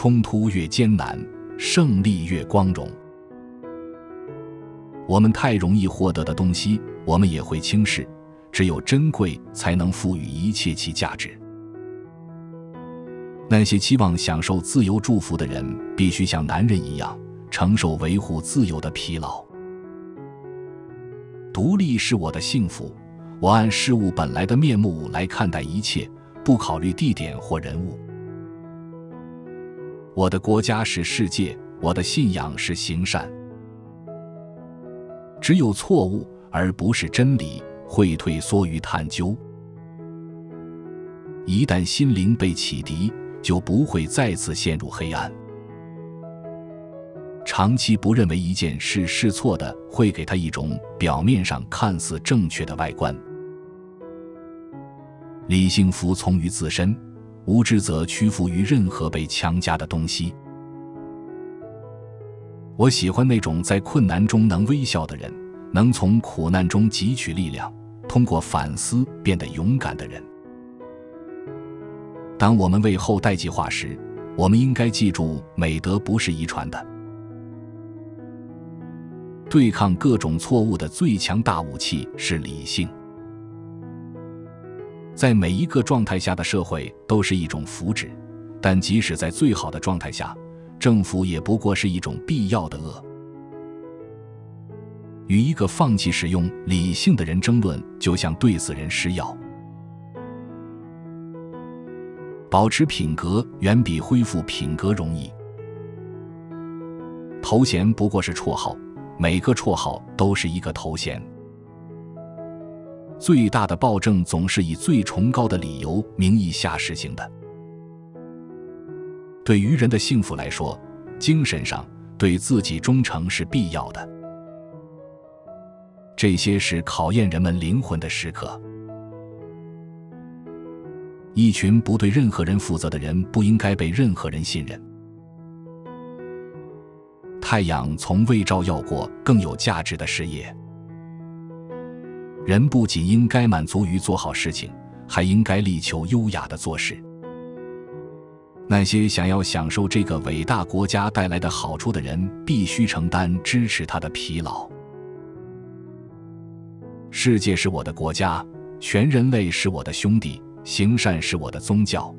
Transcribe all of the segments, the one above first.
冲突越艰难，胜利越光荣。我们太容易获得的东西，我们也会轻视，只有珍贵才能赋予一切其价值。那些期望享受自由祝福的人，必须像男人一样，承受维护自由的疲劳。独立是我的幸福，我按事物本来的面目来看待一切，不考虑地点或人物。我的国家是世界，我的信仰是行善。只有错误，而不是真理，会退缩于探究。一旦心灵被启迪，就不会再次陷入黑暗。长期不认为一件事是错的，会给它一种表面上看似正确的外观。理性服从于自身，无知则屈服于任何被强加的东西。我喜欢那种在困难中能微笑的人，能从苦难中汲取力量，通过反思变得勇敢的人。当我们为后代计划时，我们应该记住，美德不是遗传的。对抗各种错误的最强大武器是理性。在每一个状态下的社会都是一种福祉，但即使在最好的状态下，政府也不过是一种必要的恶。与一个放弃使用理性的人争论，就像对死人施药。保持品格远比恢复品格容易。头衔不过是绰号，每个绰号都是一个头衔。最大的暴政总是以最崇高的理由名义下实行的。对于人的幸福来说，精神上对自己忠诚是必要的。这些是考验人们灵魂的时刻。一群不对任何人负责的人不应该被任何人信任。太阳从未照耀过更有价值的事业。人不仅应该满足于做好事情，还应该力求优雅地做事。那些想要享受这个伟大国家带来的好处的人，必须承担支持他的疲劳。世界是我的国家，全人类是我的兄弟，行善是我的宗教。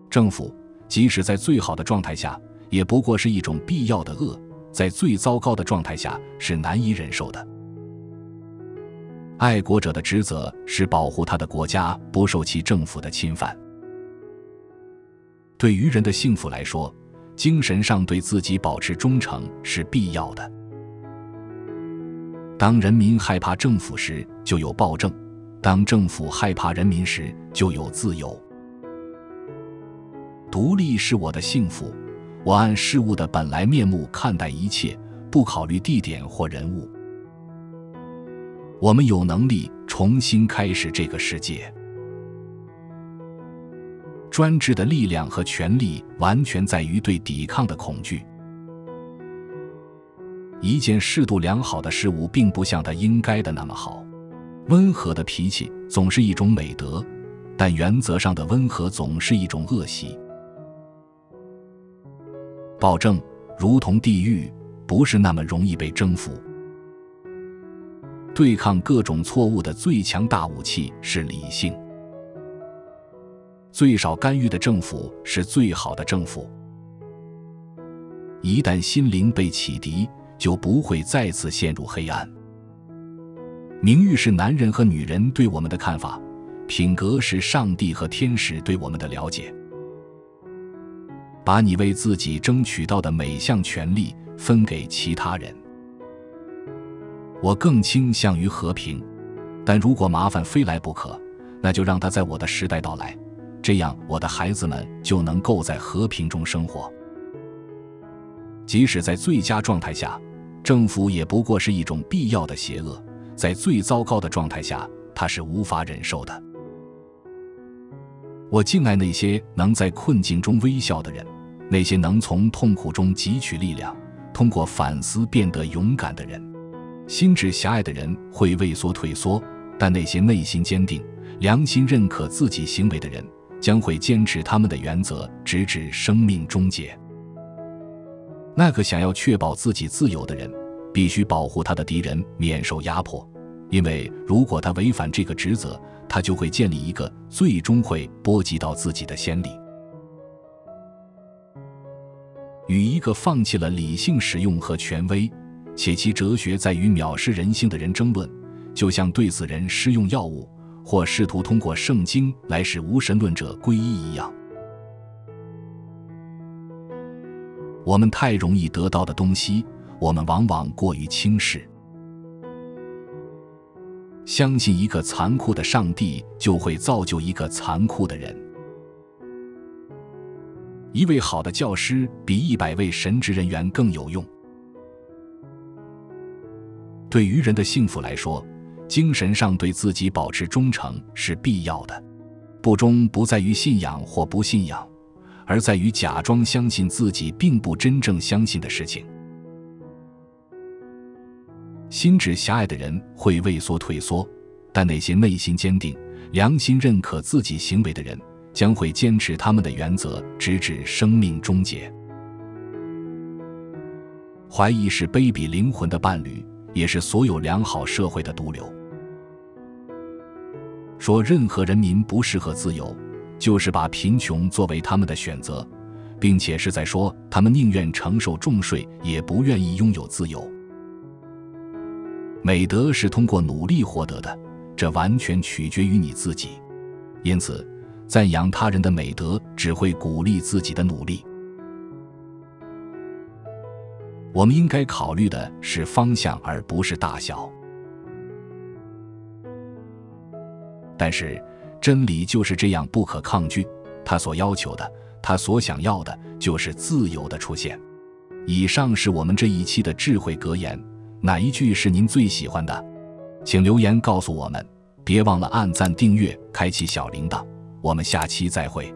政府即使在最好的状态下，也不过是一种必要的恶，在最糟糕的状态下是难以忍受的。爱国者的职责是保护他的国家不受其政府的侵犯。对于人的幸福来说，精神上对自己保持忠诚是必要的。当人民害怕政府时，就有暴政；当政府害怕人民时，就有自由。独立是我的幸福，我按事物的本来面目看待一切，不考虑地点或人物。我们有能力重新开始这个世界。专制的力量和权力完全在于对抵抗的恐惧。一件适度良好的事物并不像它应该的那么好。温和的脾气总是一种美德，但原则上的温和总是一种恶习。暴政如同地狱，不是那么容易被征服。对抗各种错误的最强大武器是理性。最少干预的政府是最好的政府。一旦心灵被启迪，就不会再次陷入黑暗。名誉是男人和女人对我们的看法，品格是上帝和天使对我们的了解。把你为自己争取到的每项权利分给其他人。我更倾向于和平，但如果麻烦非来不可，那就让它在我的时代到来，这样我的孩子们就能够在和平中生活。即使在最佳状态下，政府也不过是一种必要的邪恶，在最糟糕的状态下，它是无法忍受的。我敬爱那些能在困境中微笑的人，那些能从痛苦中汲取力量，通过反思变得勇敢的人。心智狭隘的人会畏缩退缩，但那些内心坚定、良心认可自己行为的人，将会坚持他们的原则，直至生命终结。那个想要确保自己自由的人，必须保护他的敌人免受压迫，因为如果他违反这个职责，他就会建立一个最终会波及到自己的先例。与一个放弃了理性使用和权威，且其哲学在于藐视人性的人争论，就像对死人施用药物，或试图通过圣经来使无神论者皈依一样。我们太容易得到的东西，我们往往过于轻视。相信一个残酷的上帝，就会造就一个残酷的人。一位好的教师比100位神职人员更有用。对于人的幸福来说，精神上对自己保持忠诚是必要的。不忠不在于信仰或不信仰，而在于假装相信自己并不真正相信的事情。心智狭隘的人会畏缩退缩，但那些内心坚定、良心认可自己行为的人，将会坚持他们的原则，直至生命终结。怀疑是卑鄙灵魂的伴侣，也是所有良好社会的毒瘤。说任何人民不适合自由，就是把贫穷作为他们的选择，并且是在说他们宁愿承受重税，也不愿意拥有自由。美德是通过努力获得的，这完全取决于你自己。因此，赞扬他人的美德只会鼓励自己的努力。我们应该考虑的是方向，而不是大小。但是，真理就是这样不可抗拒，他所要求的，他所想要的，就是自由的出现。以上是我们这一期的智慧格言，哪一句是您最喜欢的？请留言告诉我们，别忘了按赞、订阅、开启小铃铛。我们下期再会。